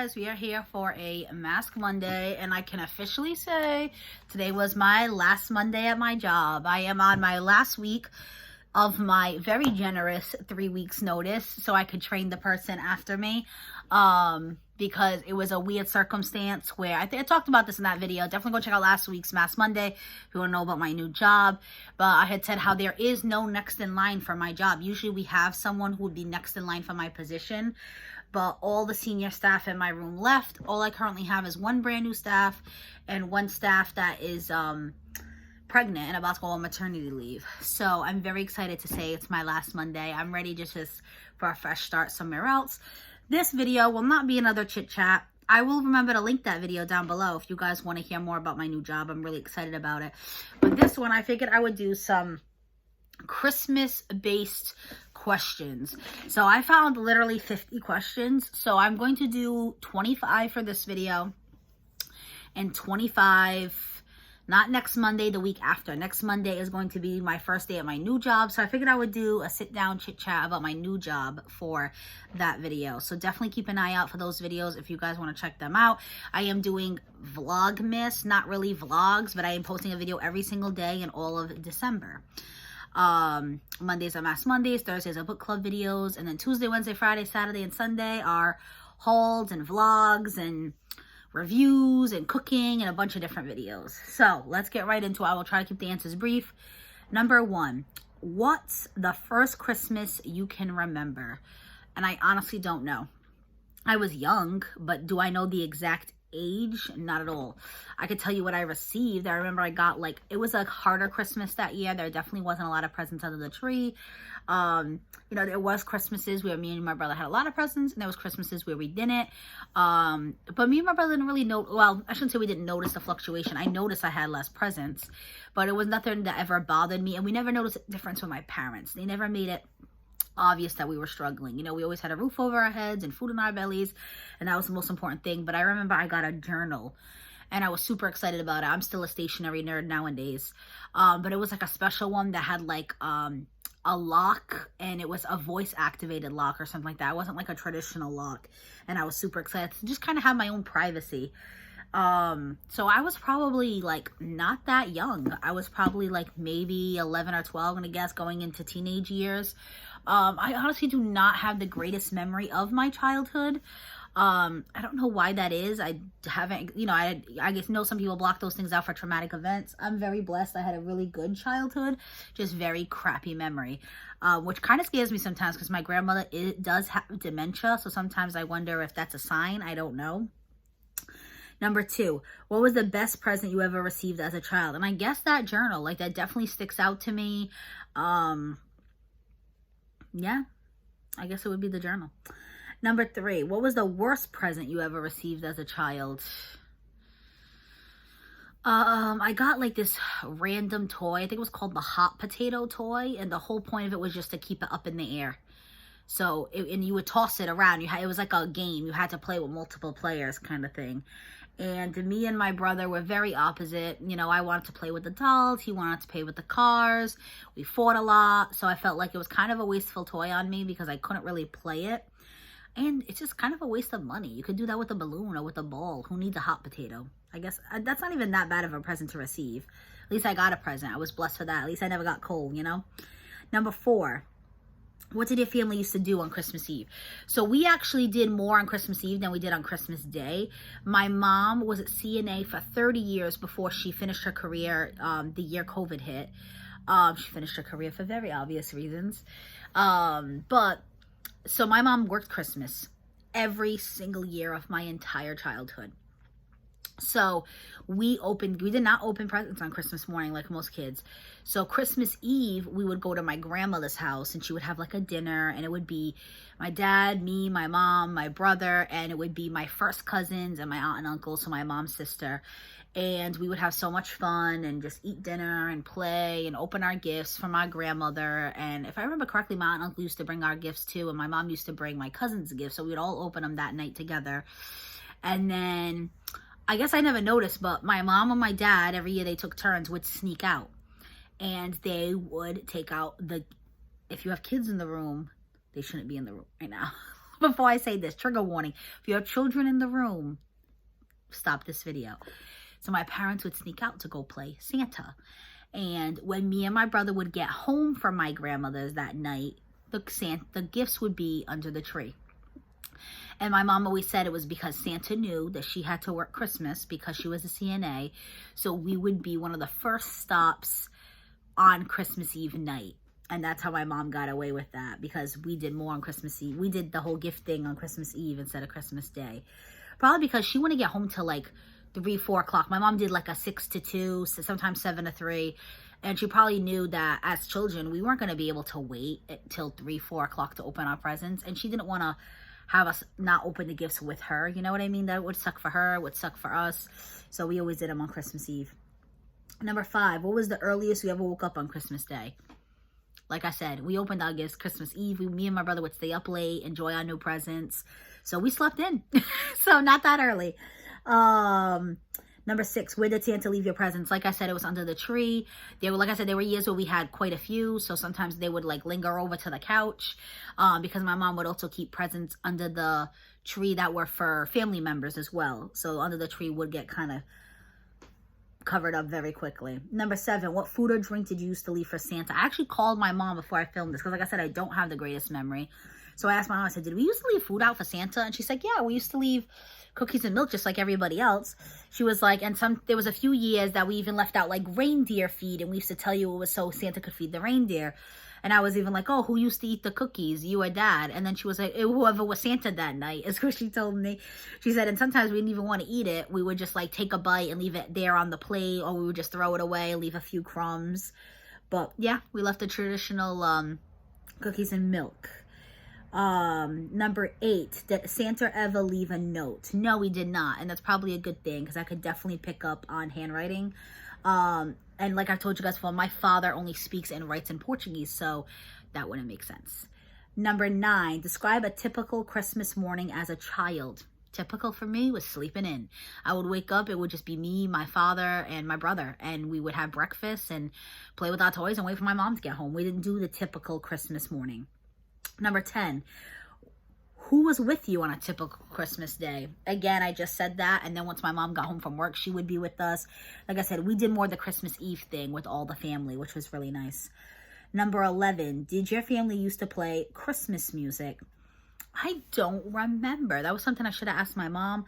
guys, we are here for a Mask Monday, and I can officially say today was my last Monday at my job. I am on my last week of my very generous 3 weeks notice so I could train the person after me, because it was a weird circumstance where I think I talked about this in that video. Definitely go check out last week's Mask Monday if you want to know about my new job. But I had said how there is no next in line for my job. Usually we have someone who would be next in line for my position, but all the senior staff in my room left. All I currently have is one brand new staff and one staff that is pregnant and about to go on maternity leave. So I'm very excited to say it's my last Monday. I'm ready just for a fresh start somewhere else. This video will not be another chit chat. I will remember to link that video down below if you guys want to hear more about my new job. I'm really excited about it. But this one, I figured I would do some Christmas-based questions. So I found literally 50 questions. So I'm going to do 25 for this video and 25 not next Monday, the week after. Next Monday is going to be my first day at my new job. So I figured I would do a sit-down chit-chat about my new job for that video. So definitely keep an eye out for those videos if you guys want to check them out. I am doing Vlogmas, not really vlogs, but I am posting a video every single day in all of December. Mondays are Mask Mondays, Thursdays are book club videos, and then Tuesday, Wednesday, Friday, Saturday, and Sunday are hauls and vlogs and reviews and cooking and a bunch of different videos. So let's get right into it. I will try to keep the answers brief. Number one, what's the first Christmas you can remember? And I honestly don't know. I was young, but do I know the exact age? Not at all. I could tell you what I received. I remember I got it was a harder Christmas that year. There definitely wasn't a lot of presents under the tree. You know, there was Christmases where me and my brother had a lot of presents, and there was Christmases where we didn't. But me and my brother didn't really know, well, I shouldn't say we didn't notice the fluctuation. I noticed I had less presents, but it was nothing that ever bothered me. And we never noticed a difference with my parents. They never made it obvious that we were struggling. You know, we always had a roof over our heads and food in our bellies, and that was the most important thing. But I remember I got a journal, and I was super excited about it. I'm still a stationery nerd nowadays, but it was like a special one that had a lock, and it was a voice activated lock or something like that. It wasn't like a traditional lock, and I was super excited to just kind of have my own privacy. So I was probably not that young. I was probably maybe 11 or 12, I'm gonna guess, going into teenage years. I honestly do not have the greatest memory of my childhood. I don't know why that is. I haven't, you know, I guess some people block those things out for traumatic events. I'm very blessed. I had a really good childhood, just very crappy memory, which kind of scares me sometimes because my grandmother does have dementia. So sometimes I wonder if that's a sign. I don't know. Number two, what was the best present you ever received as a child? And I guess that journal, that definitely sticks out to me. Yeah, I guess it would be the journal. Number three, what was the worst present you ever received as a child? I got this random toy. I think it was called the hot potato toy, and the whole point of it was just to keep it up in the air. So, and you would toss it around. It was like a game. You had to play with multiple players kind of thing. And me and my brother were very opposite. You know, I wanted to play with the dolls. He wanted to play with the cars. We fought a lot. So I felt like it was kind of a wasteful toy on me because I couldn't really play it. And it's just kind of a waste of money. You could do that with a balloon or with a ball. Who needs a hot potato? I guess that's not even that bad of a present to receive. At least I got a present. I was blessed for that. At least I never got cold, you know? Number four, what did your family used to do on Christmas Eve? So we actually did more on Christmas Eve than we did on Christmas Day. My mom was at CNA for 30 years before she finished her career the year COVID hit. She finished her career for very obvious reasons. So my mom worked Christmas every single year of my entire childhood. So we did not open presents on Christmas morning like most kids. So Christmas Eve, we would go to my grandmother's house, and she would have a dinner, and it would be my dad, me, my mom, my brother, and it would be my first cousins and my aunt and uncle, so my mom's sister. And we would have so much fun and just eat dinner and play and open our gifts from our grandmother. And if I remember correctly, my aunt and uncle used to bring our gifts too, and my mom used to bring my cousins' gifts, so we'd all open them that night together. And then I guess I never noticed, but my mom and my dad, every year they took turns, would sneak out. And they would take out if you have kids in the room, they shouldn't be in the room right now. before I say this, trigger warning. If you have children in the room, stop this video. So my parents would sneak out to go play Santa. And when me and my brother would get home from my grandmother's that night, the gifts would be under the tree. And my mom always said it was because Santa knew that she had to work Christmas because she was a CNA. So we would be one of the first stops on Christmas Eve night. And that's how my mom got away with that, because we did more on Christmas Eve. We did the whole gift thing on Christmas Eve instead of Christmas Day. Probably because she wouldn't get home till like 3, 4 o'clock. My mom did like a 6 to 2, sometimes 7 to 3. And she probably knew that as children, we weren't going to be able to wait till 3, 4 o'clock to open our presents. And she didn't want to have us not open the gifts with her. You know what I mean? That would suck for her, would suck for us. So we always did them on Christmas Eve. Number 5, what was the earliest we ever woke up on Christmas Day? Like I said, we opened our gifts Christmas Eve. Me and my brother would stay up late, enjoy our new presents. So we slept in. So not that early. Number 6, where did Santa leave your presents? Like I said, it was under the tree. There were years where we had quite a few. So sometimes they would like linger over to the couch, because my mom would also keep presents under the tree that were for family members as well. So under the tree would get kind of covered up very quickly. Number 7, what food or drink did you used to leave for Santa? I actually called my mom before I filmed this, because like I said, I don't have the greatest memory. So I asked my mom, I said, did we used to leave food out for Santa? And she said, yeah, we used to leave cookies and milk just like everybody else. She was like, and there was a few years that we even left out like reindeer feed, and we used to tell you it was so Santa could feed the reindeer. And I was even like, oh, who used to eat the cookies, you or Dad? And then she was like, whoever was Santa that night, is what she told me. She said, and sometimes we didn't even want to eat it. We would just like take a bite and leave it there on the plate, or we would just throw it away, leave a few crumbs. But yeah, we left the traditional cookies and milk. Number 8, did Santa ever leave a note? No, we did not. And that's probably a good thing, because I could definitely pick up on handwriting. And like I've told you guys before, my father only speaks and writes in Portuguese, so that wouldn't make sense. Number 9, describe a typical Christmas morning as a child. Typical for me was sleeping in. I would wake up, it would just be me, my father, and my brother, and we would have breakfast and play with our toys and wait for my mom to get home. We didn't do the typical Christmas morning. Number 10, who was with you on a typical Christmas day? Again, I just said that, and then once my mom got home from work, she would be with us. Like I said, we did more the Christmas Eve thing with all the family, which was really nice. Number 11, did your family used to play Christmas music? I don't remember. That was something I should have asked my mom.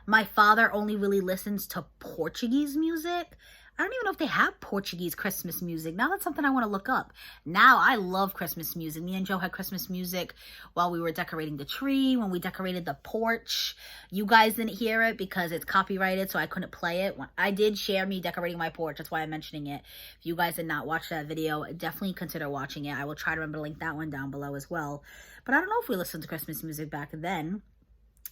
My father only really listens to Portuguese music. I don't even know if they have Portuguese Christmas music. Now that's something I want to look up. Now I love Christmas music. Me and Joe had Christmas music while we were decorating the tree, when we decorated the porch. You guys didn't hear it because it's copyrighted, so I couldn't play it. I did share me decorating my porch. That's why I'm mentioning it. If you guys did not watch that video, definitely consider watching it. I will try to remember to link that one down below as well. But I don't know if we listened to Christmas music back then.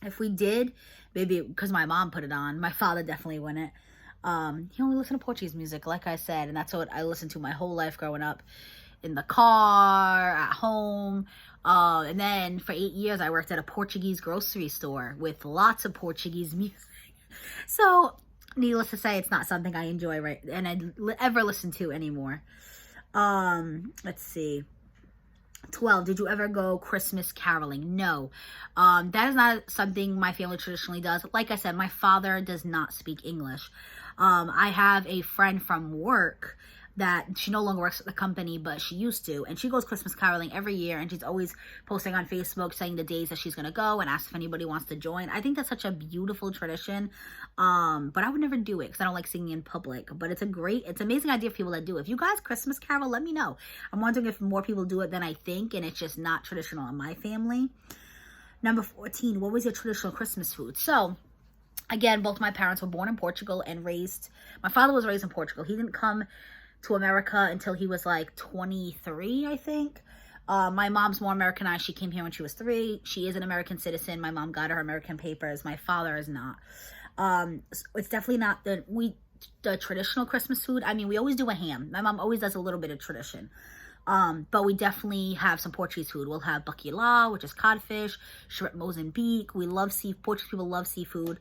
If we did, maybe because my mom put it on. My father definitely wouldn't. He only listened to Portuguese music, like I said, and that's what I listened to my whole life growing up, in the car, at home. And then for 8 years, I worked at a Portuguese grocery store with lots of Portuguese music. So, needless to say, it's not something I enjoy and I ever listen to anymore. Let's see. 12, did you ever go Christmas caroling? No. That is not something my family traditionally does. Like I said, my father does not speak English. I have a friend from work that she no longer works at the company, but she used to, and she goes Christmas caroling every year, and she's always posting on Facebook saying the days that she's going to go and ask if anybody wants to join. I think that's such a beautiful tradition, but I would never do it because I don't like singing in public, but it's an amazing idea for people that do it. If you guys Christmas carol, let me know. I'm wondering if more people do it than I think, and it's just not traditional in my family. Number 14, what was your traditional Christmas food? So, again, both my parents were born in Portugal and my father was raised in Portugal. He didn't come to America until he was like 23, I think. My mom's more Americanized. She came here when she was 3. She is an American citizen. My mom got her American papers. My father is not. It's definitely not the traditional Christmas food. I mean, we always do a ham. My mom always does a little bit of tradition. But we definitely have some Portuguese food. We'll have bacalhau, which is codfish, shrimp Mozambique. Portuguese people love seafood.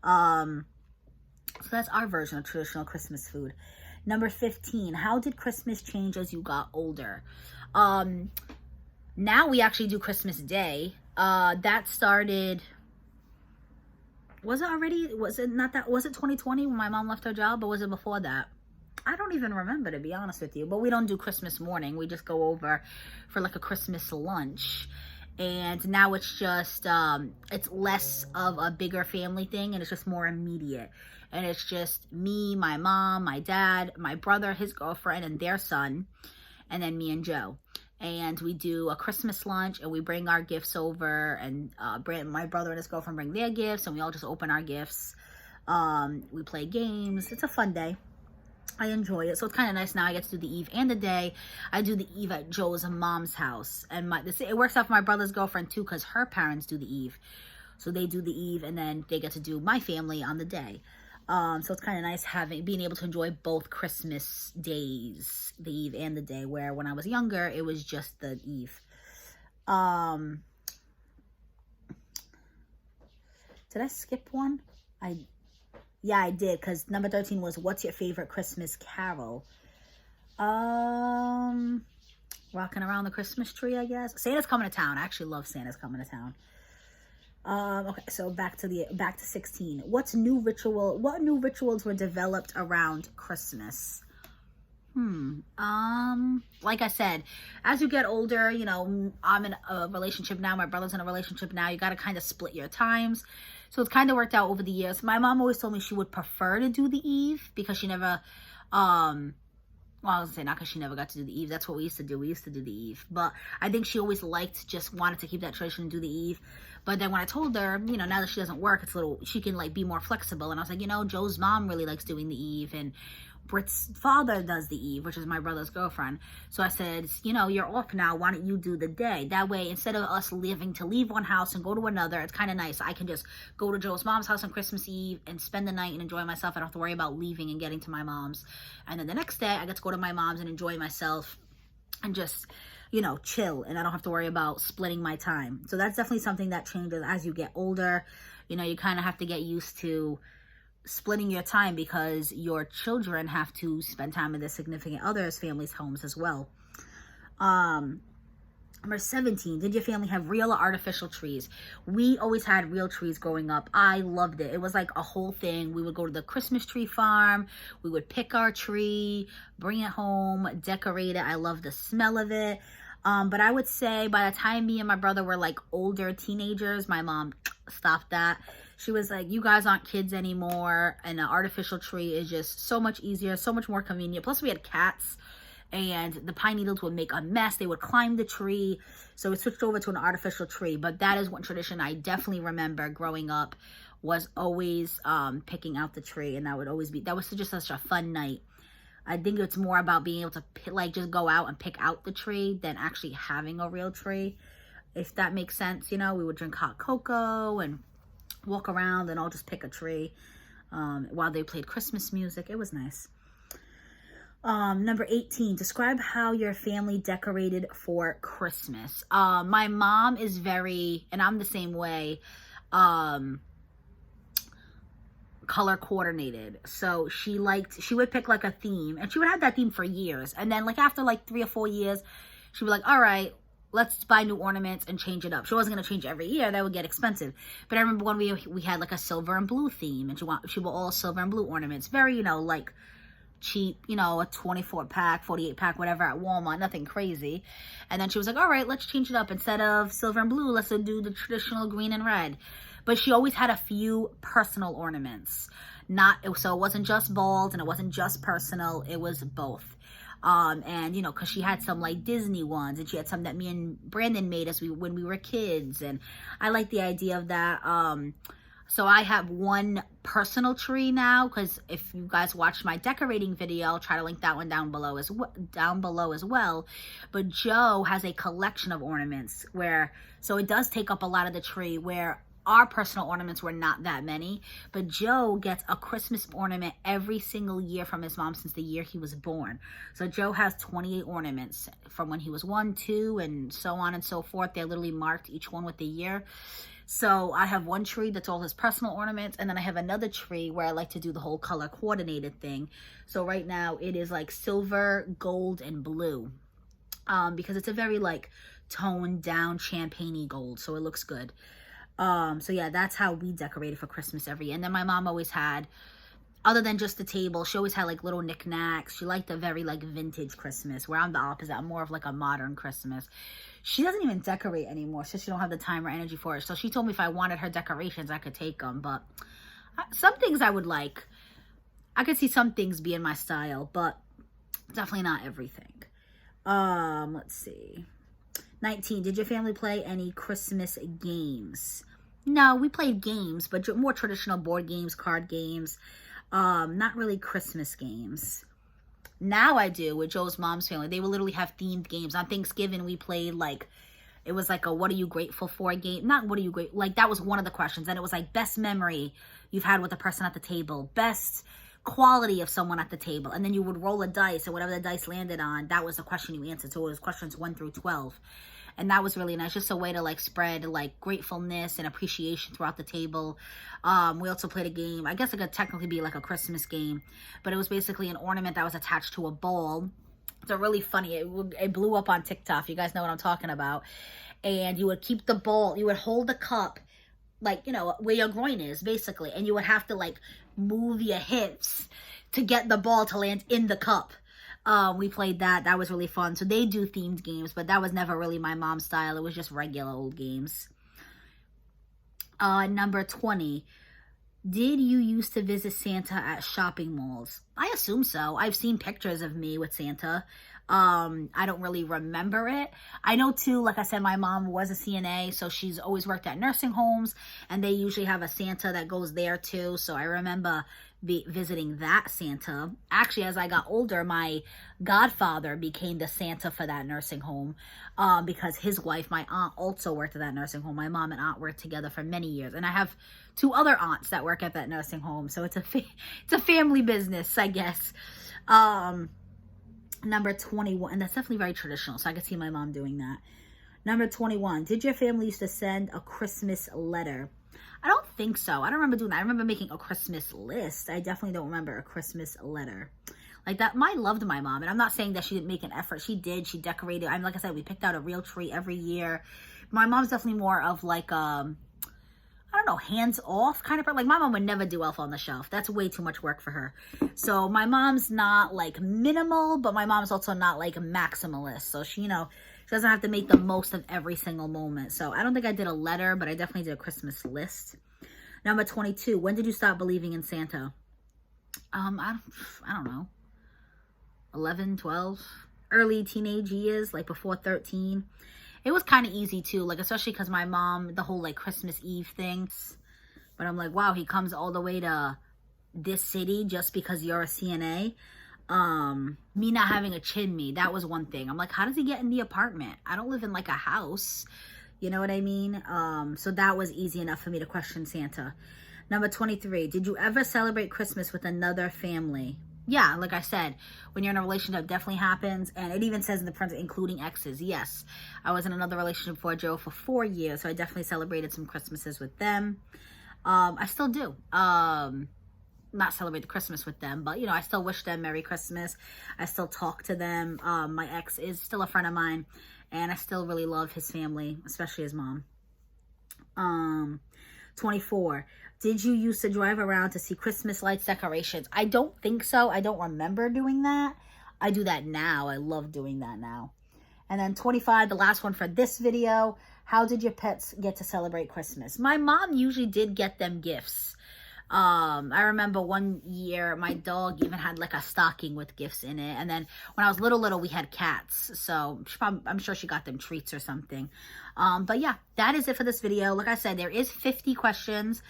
So that's our version of traditional Christmas food. Number 15, how did Christmas change as you got older? Now we actually do Christmas Day. That started, was it already, was it not that, was it 2020 when my mom left her job, or was it before that? I don't even remember, to be honest with you. But we don't do Christmas morning. We just go over for like a Christmas lunch. And now it's just, it's less of a bigger family thing, and it's just more immediate. And it's just me, my mom, my dad, my brother, his girlfriend, and their son, and then me and Joe. And we do a Christmas lunch, and we bring our gifts over, and my brother and his girlfriend bring their gifts, and we all just open our gifts. We play games. It's a fun day. I enjoy it. So it's kind of nice now. I get to do the eve and the day. I do the eve at Joe's mom's house. And it works out for my brother's girlfriend too, because her parents do the eve. So they do the eve, and then they get to do my family on the day. So it's kind of nice being able to enjoy both Christmas days, the eve and the day, where when I was younger, it was just the eve. Did I skip one? Yeah, I did, because number 13 was, what's your favorite Christmas carol? Rocking Around the Christmas Tree, I guess. Santa's Coming to Town. I actually love Santa's Coming to Town. Okay, so back to 16. What new rituals were developed around Christmas? Like I said, as you get older, you know, I'm in a relationship now, my brother's in a relationship now, you got to kind of split your times. So it's kind of worked out over the years. My mom always told me she would prefer to do the eve, because she never, well, I was gonna say, not because she never got to do the eve. That's what we used to do. We used to do the eve. But I think she always wanted to keep that tradition and do the eve. But then when I told her, you know, now that she doesn't work, she can like be more flexible. And I was like, you know, Joe's mom really likes doing the eve, and Britt's father does the eve, which is my brother's girlfriend. So I said, you know, you're off now. Why don't you do the day? That way, instead of us leave one house and go to another, it's kind of nice. I can just go to Joe's mom's house on Christmas Eve and spend the night and enjoy myself. I don't have to worry about leaving and getting to my mom's. And then the next day, I get to go to my mom's and enjoy myself and just, you know, chill. And I don't have to worry about splitting my time. So that's definitely something that changes as you get older. You know, you kind of have to get used to splitting your time, because your children have to spend time in their significant others' families' homes as well. Number 17, did your family have real or artificial trees? We always had real trees growing up. I loved it. It was like a whole thing. We would go to the Christmas tree farm. We would pick our tree, bring it home, decorate it. I love the smell of it. But I would say by the time me and my brother were like older teenagers, my mom stopped that. She was like, you guys aren't kids anymore, and an artificial tree is just so much easier, so much more convenient. Plus we had cats, and the pine needles would make a mess. They would climb the tree. So we switched over to an artificial tree. But that is one tradition I definitely remember growing up, was always picking out the tree. And that was just such a fun night. I think it's more about being able to just go out and pick out the tree than actually having a real tree, if that makes sense. You know, we would drink hot cocoa and walk around and all just pick a tree while they played Christmas music. It was nice. Number 18, describe how your family decorated for Christmas. My mom is very, and I'm the same way, color coordinated. So she would pick like a theme, and she would have that theme for years. And then like after like 3 or 4 years, she'd be like, all right, let's buy new ornaments and change it up. She wasn't going to change every year. That would get expensive. But I remember when we had like a silver and blue theme, and she bought all silver and blue ornaments. Very, you know, like cheap, you know, a 24 pack, 48 pack, whatever at Walmart, nothing crazy. And then she was like, all right, let's change it up. Instead of silver and blue, let's do the traditional green and red. But she always had a few personal ornaments. So it wasn't just balls, and it wasn't just personal. It was both. And you know, because she had some like Disney ones, and she had some that me and Brandon made when we were kids, and I like the idea of that. So I have one personal tree now, because if you guys watched my decorating video, I'll try to link that one down below as well. But Joe has a collection of ornaments so it does take up a lot of the tree, where our personal ornaments were not that many, but Joe gets a Christmas ornament every single year from his mom since the year he was born. So Joe has 28 ornaments from when he was 1, 2, and so on and so forth. They're literally marked, each one with the year. So I have one tree that's all his personal ornaments, and then I have another tree where I like to do the whole color coordinated thing. So right now it is like silver, gold, and blue. Because it's a very like toned down champagne-y gold. So it looks good. So yeah, that's how we decorated for Christmas every year. And then my mom always had, other than just the table, she always had like little knickknacks. She liked a very like vintage Christmas, where I'm the opposite. I'm more of like a modern Christmas. She doesn't even decorate anymore, so she don't have the time or energy for it. So she told me if I wanted her decorations, I could take them. But some things I would like. I could see some things being my style, but definitely not everything. Let's see. 19. Did your family play any Christmas games? No, we played games, but more traditional board games, card games. Not really Christmas games. Now I do with Joe's mom's family. They will literally have themed games. On Thanksgiving, we played like, it was like a what are you grateful for game. Not what are you grateful, like that was one of the questions. And it was like best memory you've had with the person at the table. Best quality of someone at the table. And then you would roll a dice, and whatever the dice landed on, that was the question you answered. So it was questions 1 through 12. And that was really nice. Just a way to like spread like gratefulness and appreciation throughout the table. We also played a game. I guess it could technically be like a Christmas game, but it was basically an ornament that was attached to a ball. It's a really funny, it blew up on TikTok. You guys know what I'm talking about. And you would keep the ball, you would hold the cup, like, you know, where your groin is, basically. And you would have to like move your hips to get the ball to land in the cup. We played that. That was really fun. So they do themed games, but that was never really my mom's style. It was just regular old games. Number 20. Did you used to visit Santa at shopping malls? I assume so. I've seen pictures of me with Santa. I don't really remember it. I know too, like I said, my mom was a CNA, so she's always worked at nursing homes, and they usually have a Santa that goes there too. So I remember visiting that Santa. Actually, as I got older, my godfather became the Santa for that nursing home, because his wife, my aunt, also worked at that nursing home. My mom and aunt worked together for many years, and I have 2 other aunts that work at that nursing home. So it's a family business, I guess. Number 21, and that's definitely very traditional, so I could see my mom doing that. Number 21, did your family used to send a Christmas letter? I don't think so. I don't remember doing that. I remember making a Christmas list. I definitely don't remember a Christmas letter. Like that, I loved my mom, and I'm not saying that she didn't make an effort. She did. She decorated. Like I said, we picked out a real tree every year. My mom's definitely more of like, I don't know, hands off kind of, like my mom would never do Elf on the Shelf. That's way too much work for her. So my mom's not like minimal, but my mom's also not like maximalist. So she, you know, she doesn't have to make the most of every single moment. So I don't think I did a letter, but I definitely did a Christmas list. Number 22, when did you stop believing in Santa? I don't know, 11, 12, early teenage years, like before 13. It was kind of easy too, like especially because my mom, the whole like Christmas Eve thing. But I'm like, wow, he comes all the way to this city just because you're a CNA. Me not having a chimney, that was one thing. I'm like, how does he get in the apartment? I don't live in like a house. You know what I mean? So that was easy enough for me to question Santa. Number 23, did you ever celebrate Christmas with another family? Yeah, like I said, when you're in a relationship, it definitely happens. And it even says in the print, including exes. Yes, I was in another relationship before Joe for 4 years, so I definitely celebrated some Christmases with them. I still do. Not celebrate the Christmas with them, but, you know, I still wish them Merry Christmas. I still talk to them. My ex is still a friend of mine, and I still really love his family, especially his mom. 24. Did you used to drive around to see Christmas lights, decorations? I don't think so. I don't remember doing that. I do that now. I love doing that now. And then 25, the last one for this video. How did your pets get to celebrate Christmas? My mom usually did get them gifts. I remember one year my dog even had like a stocking with gifts in it. And then when I was little, we had cats. So I'm sure she got them treats or something. But yeah, that is it for this video. Like I said, there is 50 questions.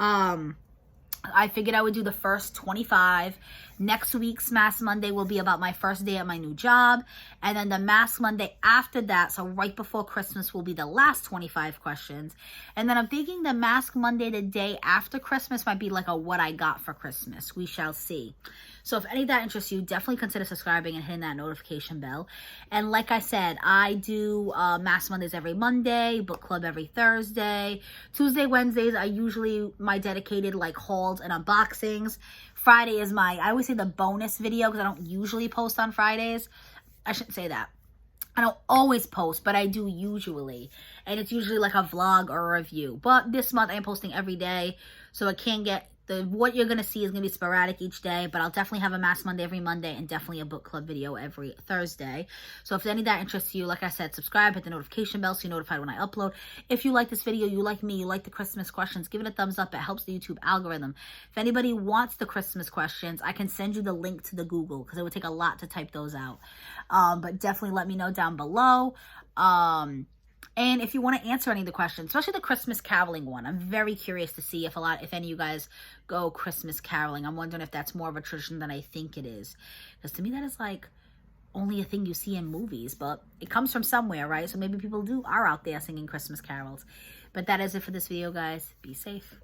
I figured I would do the first 25. Next week's Mask Monday will be about my first day at my new job. And then the Mask Monday after that, so right before Christmas, will be the last 25 questions. And then I'm thinking the Mask Monday, the day after Christmas, might be like a what I got for Christmas. We shall see. So if any of that interests you, definitely consider subscribing and hitting that notification bell. And like I said, I do Mask Mondays every Monday, book club every Thursday. Tuesday, Wednesdays are usually my dedicated like hauls and unboxings. Friday is I always say the bonus video because I don't usually post on Fridays. I shouldn't say that. I don't always post, but I do usually. And it's usually like a vlog or a review. But this month I am posting every day. So I can get what you're going to see is going to be sporadic each day. But I'll definitely have a Mask Monday every Monday and definitely a book club video every Thursday. So if any of that interests you, like I said, subscribe, hit the notification bell so you're notified when I upload. If you like this video, you like me, you like the Christmas questions, give it a thumbs up. It helps the YouTube algorithm. If anybody wants the Christmas questions, I can send you the link to the Google because it would take a lot to type those out. But definitely let me know down below. And if you want to answer any of the questions, especially the Christmas caroling one, I'm very curious to see if any of you guys go Christmas caroling. I'm wondering if that's more of a tradition than I think it is. Because to me, that is like only a thing you see in movies, but it comes from somewhere, right? So maybe people are out there singing Christmas carols. But that is it for this video, guys. Be safe.